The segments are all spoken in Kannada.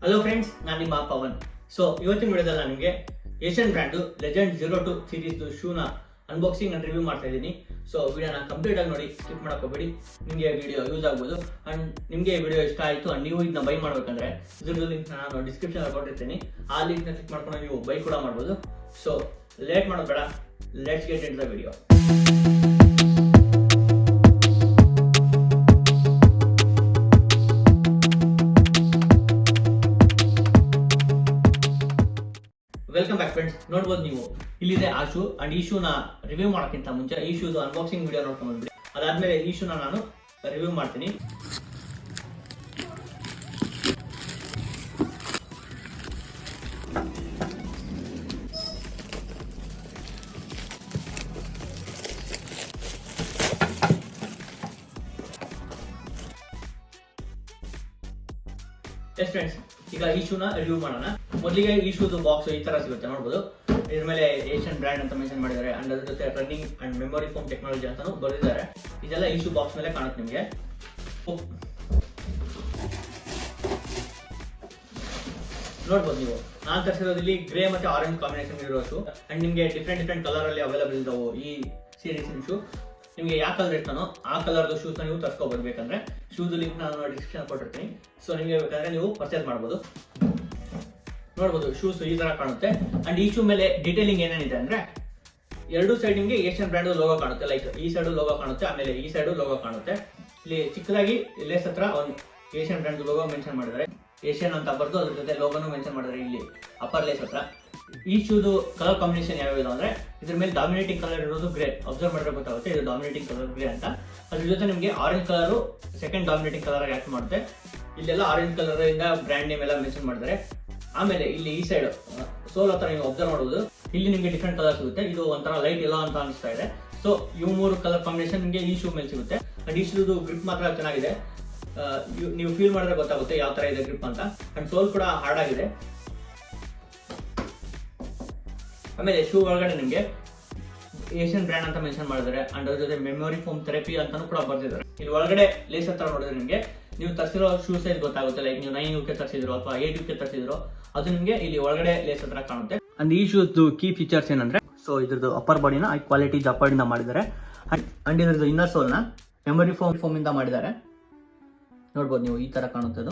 ಹಲೋ ಫ್ರೆಂಡ್ಸ್, ನಾನು ನಿಮ್ಮ ಪವನ್. ಸೊ ಇವತ್ತಿನ ವಿಡಿಯೋದಲ್ಲಿ ನಾನು ನಿಮಗೆ ಏಷ್ಯನ್ ಬ್ರ್ಯಾಂಡು Legend-02 ಸೀರೀಸ್ ಶೂನ ಅನ್ಬಾಕ್ಸಿಂಗ್ ಅಂಡ್ ರಿವ್ಯೂ ಮಾಡ್ತಾ ಇದ್ದೀನಿ. ಸೊ ವಿಡಿಯೋನ ಕಂಪ್ಲೀಟ್ ಆಗಿ ನೋಡಿ, ಸ್ಕಿಪ್ ಮಾಡೋಕೋಬೇಡಿ. ನಿಮಗೆ ವಿಡಿಯೋ ಯೂಸ್ ಆಗ್ಬೋದು ಅಂಡ್ ನಿಮಗೆ ವಿಡಿಯೋ ಇಷ್ಟ ಆಯಿತು ಅಂಡ್ ನೀವು ಇದನ್ನ ಬೈ ಮಾಡಬೇಕಂದ್ರೆ ಇದ್ರದ್ದು ಲಿಂಕ್ ನಾನು ಡಿಸ್ಕ್ರಿಪ್ಷನ್ ಕೊಟ್ಟಿರ್ತೀನಿ. ಆ ಲಿಂಕ್ನ ಕ್ಲಿಕ್ ಮಾಡ್ಕೊಂಡು ನೀವು ಬೈ ಕೂಡ ಮಾಡ್ಬೋದು. ಸೊ ಲೇಟ್ ಮಾಡೋದು ಬೇಡ, let's get in the video. Welcome back friends. ನೋಡ್ಬೋದು ನೀವು ಇಲ್ಲಿದೆ ಆ ಶೂ ಅಂಡ್ ಈ ಶೂನ ರಿವ್ಯೂ ಮಾಡೋಕ್ಕಿಂತ ಮುಂಚೆ ಈ ಶೂದು ಅನ್ಬಾಕ್ಸಿಂಗ್ ವಿಡಿಯೋ ನೋಡ್ಕೊಂಡು ಬಂದ್ಬಿಡಿ. ಅದಾದ್ಮೇಲೆ ಈ ಶೂನ ನಾನು ರಿವ್ಯೂ ಮಾಡ್ತೀನಿ. ಎಸ್ ಫ್ರೆಂಡ್ಸ್, ಈಗ ಈ ಶೂನ ರಿವ್ಯೂ ಮಾಡೋಣ. ಮೊದಲಿಗೆ ಈ ಶೂದು ಬಾಕ್ಸ್ ಈ ತರ ಸಿಗುತ್ತೆ, ನೋಡ್ಬೋದು. ಇದ್ರ ಮೇಲೆ ಏಷ್ಯನ್ ಬ್ರ್ಯಾಂಡ್ ಅಂತ ಮೆನ್ಷನ್ ಮಾಡಿದ್ದಾರೆ ಅಂಡ್ ಅದ್ರ ಜೊತೆ running and memory foam technology ಅಂತಾನು ಬರೆದಿದ್ದಾರೆ. ಇದೆಲ್ಲ ಈ ಶೂ ಬಾಕ್ಸ್ ಮೇಲೆ ಕಾಣುತ್ತೆ ನಿಮಗೆ. ನೋಡ್ಬೋದು ನೀವು, ನಾನು ತರಿಸಿರೋದ್ರಲ್ಲಿ ಗ್ರೇ ಮತ್ತೆ ಆರೆಂಜ್ ಕಾಂಬಿನೇಷನ್ ಇರೋ ಶೂ ಅಂಡ್ ನಿಮಗೆ ಡಿಫ್ರೆಂಟ್ ಕಲರ್ ಅಲ್ಲಿ ಅವೈಲೇಬಲ್ ಇದ್ದಾವೆ ಈ ಸೀರೀಸ್ ಶೂ. ನಿಮಗೆ ಯಾವ ಕಲರ್ ಇರ್ತಾನೋ ಆ ಕಲರ್ದು ಶೂಸ್ ನೀವು ತರ್ಸ್ಕೊಬೋದು. ಬೇಕಂದ್ರೆ ಶೂದು ಲಿಂಕ್ ನಾನು ಡಿಸ್ಕ್ರಿಪ್ಷನ್ ಕೊಟ್ಟಿರ್ತೀನಿ. ಸೊ ನಿಮಗೆ ಬೇಕಂದ್ರೆ ನೀವು ಪರ್ಚೇಸ್ ಮಾಡ್ಬೋದು. ನೋಡ್ಬೋದು ಶೂಸ್ ಈ ತರ ಕಾಣುತ್ತೆ ಅಂಡ್ ಈ ಶೂ ಮೇಲೆ ಡೀಟೇಲಿಂಗ್ ಏನೇನಿದೆ ಅಂದ್ರೆ ಎರಡು ಸೈಡ್ ನಿಮಗೆ ಏಷ್ಯನ್ ಬ್ರ್ಯಾಂಡ್ ಲೋಗೋ ಕಾಣುತ್ತೆ. ಲೈಕ್ ಈ ಸೈಡ್ ಲೋಗೋ ಕಾಣುತ್ತೆ, ಆಮೇಲೆ ಈ ಸೈಡ್ ಲೋಗೋ ಕಾಣುತ್ತೆ. ಇಲ್ಲಿ ಚಿಕ್ಕದಾಗಿ ಲೇಸ್ ಹತ್ರ ಒಂದು ಏಷ್ಯನ್ ಬ್ರ್ಯಾಂಡ್ ಲೋಗೋ ಮೆನ್ಷನ್ ಮಾಡಿದ್ದಾರೆ. ಏಷ್ಯನ್ ಅಂತ ಬರ್ದು ಅದ್ರ ಜೊತೆ ಲೋಗೋನು ಮೆನ್ಷನ್ ಮಾಡಿದ್ದಾರೆ ಇಲ್ಲಿ ಅಪ್ಪರ್ ಲೇಸ್ ಹತ್ರ. ಈ ಶೂದು ಕಲರ್ ಕಾಂಬಿನೇಷನ್ ಯಾವ್ಯಾವ ಅಂದ್ರೆ ಇದ್ರ ಮೇಲೆ ಡಾಮಿನೇಟಿಂಗ್ ಕಲರ್ ಇರೋದು ಗ್ರೇ. ಅಬ್ಸರ್ವ್ ಮಾಡಿದ್ರೆ ಗೊತ್ತಾಗುತ್ತೆ ಇದು ಡಾಮಿನೇಟಿಂಗ್ ಕಲರ್ ಗ್ರೇ ಅಂತ. ಅದ್ರ ಜೊತೆ ನಿಮಗೆ orange colour second dominating colour ಆಗಿ ಆಕ್ಟ್ ಮಾಡುತ್ತೆ. ಇಲ್ಲೆಲ್ಲ ಆರೆಂಜ್ ಕಲರ್ ಇಂದ ಬ್ರ್ಯಾಂಡ್ ನೇಮ್ ಎಲ್ಲ ಮೆನ್ಷನ್ ಮಾಡಿದ್ದಾರೆ. ಆಮೇಲೆ ಇಲ್ಲಿ ಈ ಸೈಡ್ ಸೋಲ್ ಹತ್ರ ನೀವು ಅಬ್ಸರ್ವ್ ಮಾಡೋದು, ಇಲ್ಲಿ ನಿಮಗೆ ಡಿಫ್ರೆಂಟ್ ಕಲರ್ ಸಿಗುತ್ತೆ. ಇದು ಒಂಥರ ಲೈಟ್ ಎಲ್ಲ ಅಂತ ಅನಿಸ್ತಾ ಇದೆ. ಸೊ ಇವು ಮೂರು ಕಲರ್ ಕಾಂಬಿನೇಷನ್ ನಿಮಗೆ ಈ ಶೂ ಮೇಲೆ ಸಿಗುತ್ತೆ. ಅಂಡ್ ಈ ಶೂದು ಗ್ರಿಪ್ ಮಾತ್ರ ಚೆನ್ನಾಗಿದೆ. ನೀವು ಫೀಲ್ ಮಾಡಿದ್ರೆ ಗೊತ್ತಾಗುತ್ತೆ ಯಾವ ತರ ಇದೆ ಗ್ರಿಪ್ ಅಂತ. ಅಂಡ್ ಸೋಲ್ ಕೂಡ ಹಾರ್ಡ್ ಆಗಿದೆ. ಆಮೇಲೆ ಶೂ ಒಳಗಡೆ ನಿಮಗೆ ಏಷ್ಯನ್ ಬ್ರ್ಯಾಂಡ್ ಅಂತ ಮೆನ್ಷನ್ ಮಾಡಿದ್ದಾರೆ ಅಂಡ್ ಅದ್ರ ಜೊತೆ ಮೆಮೊರಿ ಫೋಮ್ ಥೆರಪಿ ಅಂತಾನು ಕೂಡ ಬರ್ತಿದ್ದಾರೆ. ಇಲ್ಲಿ ಒಳಗಡೆ ಲೇಸ್ ಹತ್ರ ನೋಡಿದ್ರೆ ನಿಮಗೆ ನೀವು ತರಿಸಿರೋ ಶೂ ಸೈಜ್ ಗೊತ್ತಾಗುತ್ತೆ. ಲೈಕ್ ನೀವು 9 UK ತರಿಸಿದ್ರು ಅಥವಾ 8 UK ತರಿಸಿದ್ರು ಅದು ನಿಮಗೆ ಇಲ್ಲಿ ಒಳಗಡೆ ಲೇಸ್ ಹತ್ರ ಕಾಣುತ್ತೆ. ಅಂಡ್ ಈ ಶೂಸ್ ಕೀ ಫೀಚರ್ಸ್ ಏನಂದ್ರೆ, ಸೊ ಇದ್ರದ್ದು ಅಪ್ಪರ್ ಬಾಡಿನ ಹೈ ಕ್ವಾಲಿಟಿ ಜಪಾಡ್ ಇಂದ ಮಾಡಿದ್ದಾರೆ ಅಂಡ್ ಇದ್ರದ್ದು ಇನ್ನರ್ ಸೋಲ್ ನ ಮೆಮೊರಿ ಫೋಮ್ ಇಂದ ಮಾಡಿದ್ದಾರೆ. ನೋಡ್ಬೋದು ನೀವು ಈ ತರ ಕಾಣುತ್ತೆ.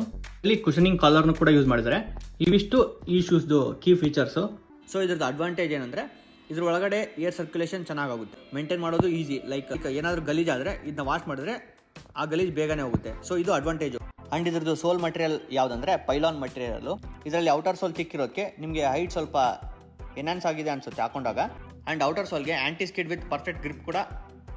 ಇಲ್ಲಿ ಕುಷನಿಂಗ್ ಕಾಲರ್ನು ಕೂಡ ಯೂಸ್ ಮಾಡಿದ್ದಾರೆ. ಇವಿಷ್ಟು ಈ ಶೂಸ್ದು ಕೀ ಫೀಚರ್ಸ್. ಸೊ ಇದ್ರದ್ದು ಅಡ್ವಾಂಟೇಜ್ ಏನಂದ್ರೆ ಇದ್ರ ಒಳಗಡೆ ಏರ್ ಸರ್ಕ್ಯುಲೇಷನ್ ಚೆನ್ನಾಗುತ್ತೆ, ಮೇಂಟೈನ್ ಮಾಡೋದು ಈಸಿ. ಲೈಕ್ ಏನಾದ್ರು ಗಲೀಜ್ ಆದ್ರೆ ಇದನ್ನ ವಾಶ್ ಮಾಡಿದ್ರೆ ಆ ಗಲೀಜ್ ಬೇಗನೆ ಹೋಗುತ್ತೆ. ಸೊ ಇದು ಅಡ್ವಾಂಟೇಜ್. ಅಂಡ್ ಇದ್ರದ್ದು ಸೋಲ್ ಮಟೀರಿಯಲ್ ಯಾವ್ದಂದ್ರೆ ಪೈಲಾನ್ ಮಟೀರಿಯಲ್. ಇದರಲ್ಲಿ ಔಟರ್ ಸೋಲ್ ತಿಕ್ಕಿರೋದಕ್ಕೆ ನಿಮಗೆ ಹೈಟ್ ಸ್ವಲ್ಪ ಎನ್ಹಾನ್ಸ್ ಆಗಿದೆ ಅನ್ಸುತ್ತೆ ಹಾಕೊಂಡಾಗ. ಅಂಡ್ ಔಟರ್ ಸೋಲ್ಗೆ anti skid with perfect grip ಕೂಡ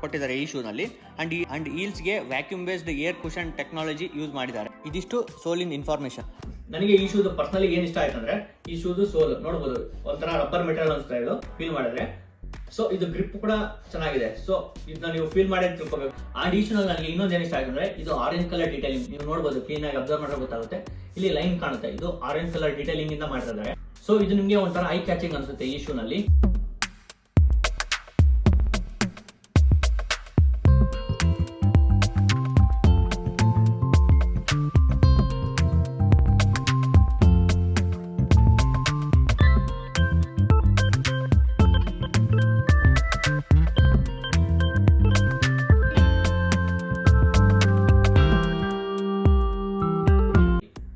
ಕೊಟ್ಟಿದ್ದಾರೆ ಈ ಶೂನಲ್ಲಿ. ಅಂಡ್ ಈಲ್ಸ್ಗೆ vacuum based air cushion technology use ಮಾಡಿದ್ದಾರೆ. ಇದಿಷ್ಟು ಸೋಲಿನ ಇನ್ಫಾರ್ಮೇಶನ್. ನನಗೆ ಈ ಶೂದು ಪರ್ಸನಲಿ ಏನ್ ಇಷ್ಟ ಆಯ್ತು ಅಂದ್ರೆ ಈ ಶೂದು ಸೋಲ್ ನೋಡಬಹುದು ಒಂಥರ ರಬ್ಬರ್ ಮೆಟೀರಿಯಲ್ ಅನ್ಸ್ತಾ ಇದು ಫೀಲ್ ಮಾಡಿದ್ರೆ. ಸೊ ಇದು ಗ್ರಿಪ್ ಕೂಡ ಚೆನ್ನಾಗಿದೆ. ಸೊ ಇದನ್ನ ನೀವು ಫೀಲ್ ಮಾಡಿ ತಿಳ್ಕೊಬೇಕು. ಅಂಡ್ ಈ ಶೂನಲ್ಲಿ ನನಗೆ ಇನ್ನೊಂದು ಏನ್ ಇಷ್ಟ ಆಯ್ತು ಅಂದ್ರೆ ಇದು ಆರೆಂಜ್ ಕಲರ್ ಡೀಟೇಲಿಂಗ್. ನೀವು ನೋಡಬಹುದು ಕ್ಲೀನ್ ಆಗಿ ಅಬ್ಸರ್ವ್ ಮಾಡಿದ್ರೆ ಗೊತ್ತಾಗುತ್ತೆ. ಇಲ್ಲಿ ಲೈನ್ ಕಾಣುತ್ತೆ, ಇದು ಆರೆಂಜ್ ಕಲರ್ ಡೀಟೇಲಿಂಗ್ ಇಂದ ಮಾಡಿದ್ದಾರೆ. ಸೊ ಇದು ನಿಮಗೆ ಒಂಥರ ಐ ಕ್ಯಾಚಿಂಗ್ ಅನ್ಸುತ್ತೆ ಈ ಶೂನಲ್ಲಿ.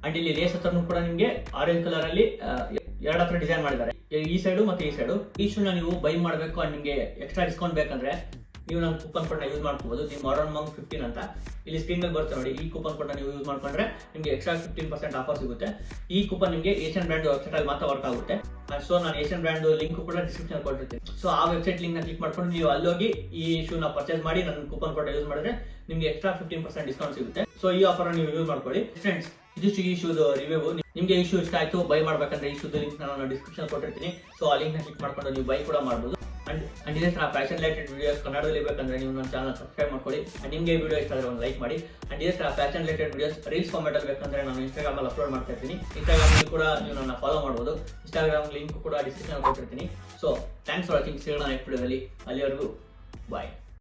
ಅಂಡ್ ಇಲ್ಲಿ ಲೇಸ್ ಹತ್ರನೂ ಕೂಡ ನಿಮಗೆ ಆರೆಂಜ್ ಕಲರ್ ಅಲ್ಲಿ ಎರಡು ಹತ್ರ ಡಿಸೈನ್ ಮಾಡಿದ್ದಾರೆ, ಈ ಸೈಡು ಮತ್ತೆ ಈ ಸೈಡು. ಈ ಶೂನ ನೀವು ಬೈ ಮಾಡಬೇಕು ಅಂಡ್ ನಿಮಗೆ ಎಕ್ಸ್ಟ್ರಾ ಡಿಸ್ಕೌಂಟ್ ಬೇಕಂದ್ರೆ ನೀವು ನಮ್ಮ ಕೂಪನ್ ಕೋಡ್ ಯೂಸ್ ಮಾಡ್ಕೋಬಹುದು. ನೀವು ಮಾಡರ್ನ್ ಮಂಗ್ 15 ಅಂತ ಇಲ್ಲಿ ಸ್ಕ್ರೀನ್ ಮೇಲೆ ಬರುತ್ತೆ ನೋಡಿ. ಈ ಕೂಪನ್ ಕೋಡ್ ನೀವು ಯೂಸ್ ಮಾಡ್ಕೊಂಡ್ರೆ ನಿಮಗೆ ಎಕ್ಸ್ಟ್ರಾ 15% ಆಫರ್ ಸಿಗುತ್ತೆ. ಈ ಕೂಪನ್ ನಿಮಗೆ ಏಷ್ಯನ್ ಬ್ರ್ಯಾಂಡ್ ವೆಬ್ಸೈಟ್ ಅಲ್ಲಿ ಮಾತ್ರ ವರ್ಕ್ ಆಗುತ್ತೆ. ಸೊ ನಾನು ಏಷ್ಯನ್ ಬ್ರ್ಯಾಂಡ್ ಲಿಂಕ್ ಕೂಡ ಡಿಸ್ಕ್ರಿಪ್ಷನ್ ಕೊಟ್ಟಿರ್ತೀನಿ. ಸೊ ಆ ವೆಬ್ಸೈಟ್ ಲಿಂಕ್ ನ ಕ್ಲಿಕ್ ಮಾಡ್ಕೊಂಡು ನೀವು ಅಲ್ಲೋಗಿ ಈ ಶೂನ ಪರ್ಚೇಸ್ ಮಾಡಿ ನನ್ನ ಕೂಪನ್ ಕೋಡ್ ಯೂಸ್ ಮಾಡಿದ್ರೆ ನಿಮಗೆ ಎಕ್ಸ್ಟ್ರಾ 15% ಡಿಸ್ಕೌಂಟ್ ಸಿಗುತ್ತೆ. ಸೊ ಈ ಆಫರ್ ನೀವು ಯೂಸ್ ಮಾಡ್ಕೊಳ್ಳಿ ಫ್ರೆಂಡ್ಸ್. ಇದಿಷ್ಟು ಈ ಶೂದು ರಿವ್ಯೂ. ನಿಮಗೆ ಈ ಶೂ ಇಷ್ಟ ಆಯ್ತು ಬೈ ಮಾಡ್ಬೇಕಂದ್ರೆ ಈ ಶೂದು ಲಿಂಕ್ ನಾನು ಡಿಸ್ಕ್ರಿಪ್ಷನ್ ಕೊಟ್ಟಿರ್ತೀನಿ. ಸೊ ಆ ಲಿಂಕ್ ನ ಕ್ಲಿಕ್ ಮಾಡ್ಕೊಂಡು ನೀವು ಬೈ ಕೂಡ ಮಾಡಬಹುದು. ಅಂಡ್ ಇದೇ ತರ ಫ್ಯಾಷನ್ ರಿಲೇಟೆಡ್ ವಿಡಿಯೋಸ್ ಕನ್ನಡದಲ್ಲಿ ಬೇಕಂದ್ರೆ ನೀವು ನನ್ನ ಚಾನಲ್ ಸಬ್ಸ್ಕ್ರೈಬ್ ಮಾಡ್ಕೊಳ್ಳಿ. ಅಂಡ್ ನಿಮಗೆ ಈ ವಿಡಿಯೋ ಇಷ್ಟ ಆದರೆ ಒಂದು ಲೈಕ್ ಮಾಡಿ. ಅಂಡ್ ಇದೇ ತರ fashion related videos reels format ಅಲ್ಲಿ ಬೇಕಂದ್ರೆ ನಾನು ಇನ್ಸ್ಟಾಗ್ರಾಮ್ ಅಲ್ಲಿ ಅಪ್ಲೋಡ್ ಮಾಡ್ತಾ ಇರ್ತೀನಿ. ಇನ್ಸ್ಟಾಗ್ರಾಮ್ ಅಲ್ಲಿ ಕೂಡ ನೀವು ನನ್ನ ಫಾಲೋ ಮಾಡಬಹುದು. ಇನ್ಸ್ಟಾಗ್ರಾಮ್ ಲಿಂಕ್ ಕೂಡ ಡಿಸ್ಕ್ರಿಪ್ಷನ್ ಕೊಟ್ಟಿರ್ತೀನಿ. So thanks for watching. ಸಿಗೋಣ ನೆಕ್ಸ್ಟ್ ವಿಡಿಯೋದಲ್ಲಿ. ಅಲ್ಲಿವರೆಗೂ ಬಾಯ್.